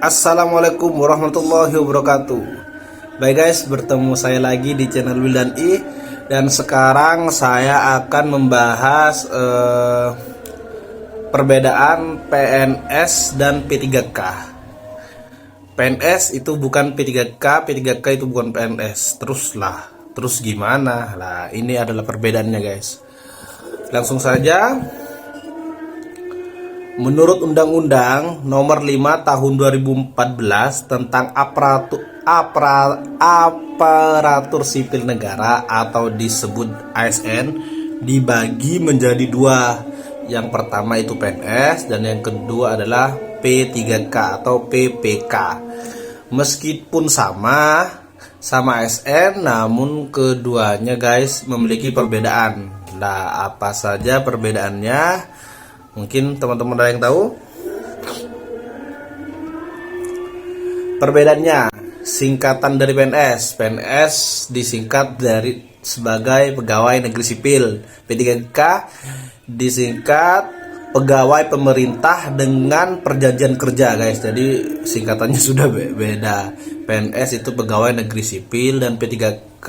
Assalamualaikum warahmatullahi wabarakatuh. Baik guys, bertemu saya lagi di channel Wildan I. Dan sekarang saya akan membahas perbedaan PNS dan P3K. PNS itu bukan P3K, P3K itu bukan PNS. Terus gimana? Lah, ini adalah perbedaannya guys. Langsung saja. Menurut Undang-Undang Nomor 5 Tahun 2014 tentang aparatur sipil negara atau disebut ASN dibagi menjadi dua. Yang pertama itu PNS dan yang kedua adalah P3K atau PPK. Meskipun sama ASN, namun keduanya guys memiliki perbedaan. Lah, apa saja perbedaannya? Mungkin teman-teman ada yang tahu? Perbedaannya, singkatan dari PNS. PNS disingkat dari sebagai pegawai negeri sipil. P3K disingkat pegawai pemerintah dengan perjanjian kerja guys. Jadi singkatannya sudah beda. PNS itu pegawai negeri sipil dan P3K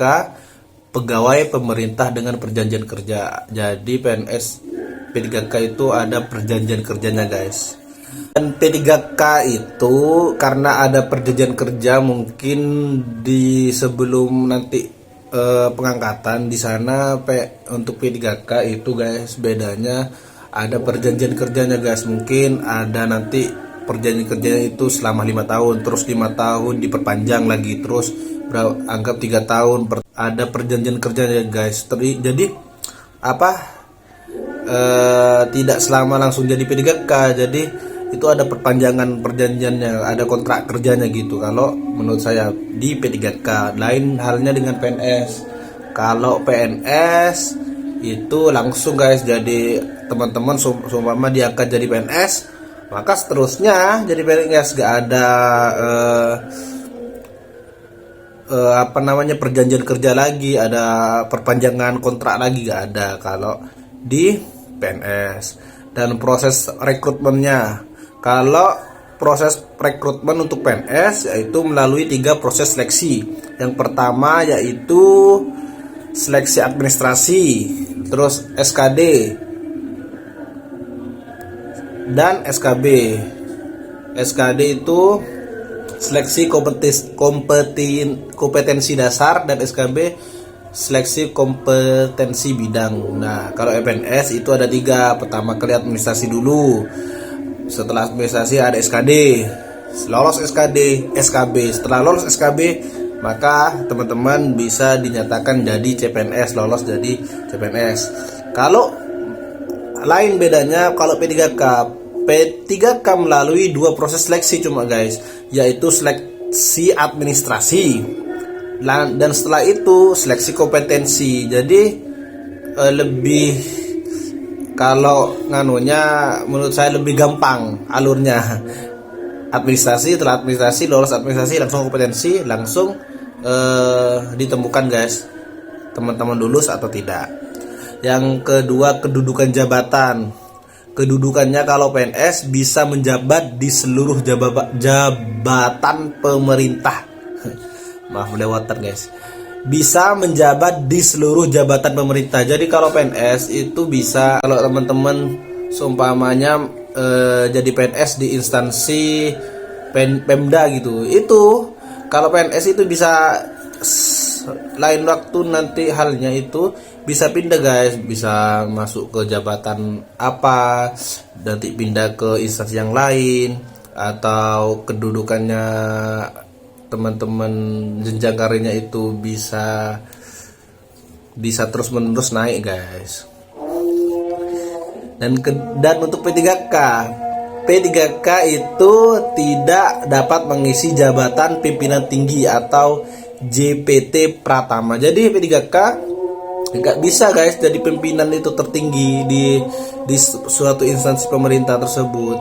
pegawai pemerintah dengan perjanjian kerja. Jadi P3K itu ada perjanjian kerjanya guys. Dan P3K itu karena ada perjanjian kerja, mungkin di sebelum nanti pengangkatan di sana untuk P3K itu guys bedanya ada perjanjian kerjanya guys. Mungkin ada nanti perjanjian kerjanya itu selama 5 tahun, terus 5 tahun diperpanjang lagi, terus anggap 3 tahun ada perjanjian kerjanya guys. Jadi tidak selama langsung jadi P3K, jadi itu ada perpanjangan perjanjiannya, ada kontrak kerjanya gitu. Kalau menurut saya di P3K, lain halnya dengan PNS. Kalau PNS itu langsung guys, jadi teman-teman seumpama dia akan jadi PNS, maka seterusnya jadi PNS, gak ada perjanjian kerja lagi, ada perpanjangan kontrak lagi, gak ada kalau di PNS. Dan proses rekrutmennya, kalau proses rekrutmen untuk PNS yaitu melalui 3 proses seleksi. Yang pertama yaitu seleksi administrasi, terus SKD dan SKB. SKD itu seleksi kompetensi dasar dan SKB seleksi kompetensi bidang. Nah, kalau PNS itu ada 3. Pertama kali administrasi dulu. Setelah administrasi ada SKD. Lolos SKD, SKB. Setelah lolos SKB, maka teman-teman bisa dinyatakan jadi CPNS, lolos jadi CPNS. Kalau lain bedanya kalau P3K melalui 2 proses seleksi cuma guys, yaitu seleksi administrasi dan setelah itu seleksi kompetensi. Jadi lebih, kalau menurut saya lebih gampang alurnya. Administrasi, setelah administrasi, lolos administrasi, langsung kompetensi, langsung ditemukan guys teman-teman lulus atau tidak. Yang kedua, kedudukan jabatan. Kedudukannya kalau PNS bisa menjabat di seluruh jabatan pemerintah. Maaf lewatan guys. Bisa menjabat di seluruh jabatan pemerintah. Jadi kalau PNS itu bisa, kalau teman-teman seumpamanya jadi PNS di instansi Pemda gitu, itu kalau PNS itu bisa lain waktu nanti halnya itu bisa pindah guys, bisa masuk ke jabatan apa, nanti pindah ke instansi yang lain, atau kedudukannya teman-teman jenjang karirnya itu bisa terus menerus naik guys. Dan untuk P3K itu tidak dapat mengisi jabatan pimpinan tinggi atau JPT Pratama. Jadi P3K nggak bisa guys jadi pimpinan itu tertinggi di suatu instansi pemerintah tersebut.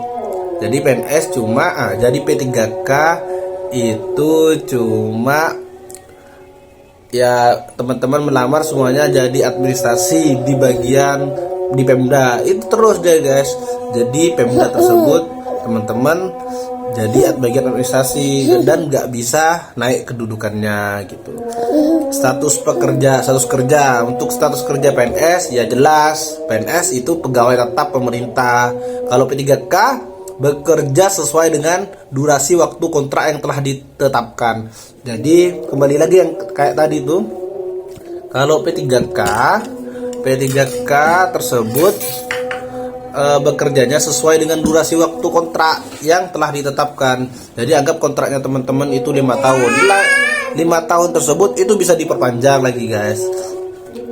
Jadi PNS cuma jadi P3K itu cuma ya teman-teman melamar semuanya jadi administrasi di bagian di Pemda itu terus deh guys. Jadi Pemda tersebut teman-teman jadi bagian administrasi dan nggak bisa naik kedudukannya gitu. Status kerja untuk status kerja PNS ya jelas, PNS itu pegawai tetap pemerintah. Kalau P3K bekerja sesuai dengan durasi waktu kontrak yang telah ditetapkan. Jadi kembali lagi yang kayak tadi tuh, kalau P3K tersebut bekerjanya sesuai dengan durasi waktu kontrak yang telah ditetapkan. Jadi anggap kontraknya teman-teman itu 5 tahun. 5 tahun tersebut itu bisa diperpanjang lagi guys.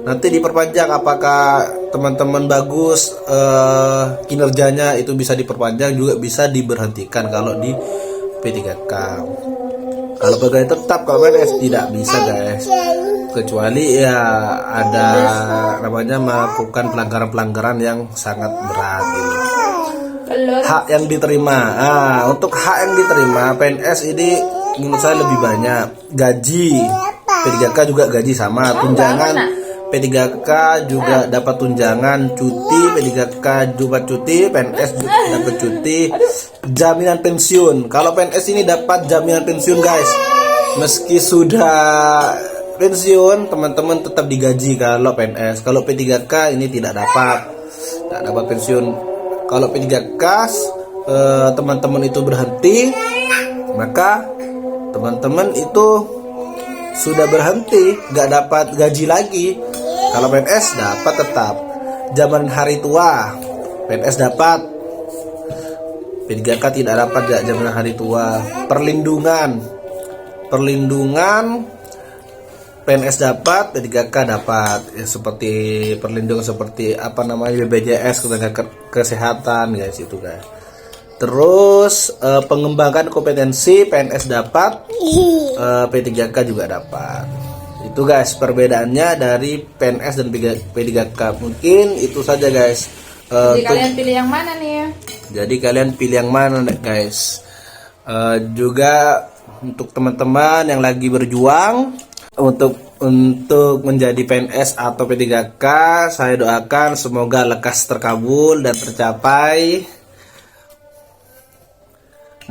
Nanti diperpanjang apakah teman-teman bagus kinerjanya, itu bisa diperpanjang, juga bisa diberhentikan kalau di P3K. Kalau pegawai tetap, kalau PNS tidak bisa guys, kecuali ya ada namanya melakukan pelanggaran-pelanggaran yang sangat berat gitu. Hak yang diterima, untuk hak yang diterima PNS ini menurut saya lebih banyak. Gaji P3K juga gaji sama, tunjangan P3K juga dapat tunjangan, cuti P3K juga cuti, PNS juga dapat cuti. Jaminan pensiun, kalau PNS ini dapat jaminan pensiun guys, meski sudah pensiun teman-teman tetap digaji kalau PNS. Kalau P3K ini tidak dapat pensiun. Kalau P3K teman-teman itu berhenti, maka teman-teman itu sudah berhenti, nggak dapat gaji lagi. Kalau PNS dapat tetap jaminan hari tua, PNS dapat, P3K tidak dapat jaminan hari tua. Perlindungan PNS dapat, P3K dapat ya, seperti perlindungan seperti apa namanya BPJS ketenaga kesehatan guys itu guys. Terus pengembangan kompetensi PNS dapat, P3K juga dapat. Itu guys perbedaannya dari PNS dan P3K. Mungkin itu saja guys. Jadi kalian pilih yang mana nih ya? Jadi kalian pilih yang mana guys? Juga untuk teman-teman yang lagi berjuang untuk menjadi PNS atau P3K, saya doakan semoga lekas terkabul dan tercapai.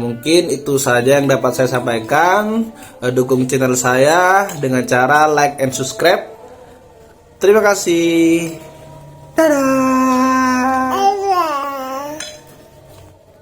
Mungkin itu saja yang dapat saya sampaikan. Dukung channel saya dengan cara like and subscribe. Terima kasih. Dadah.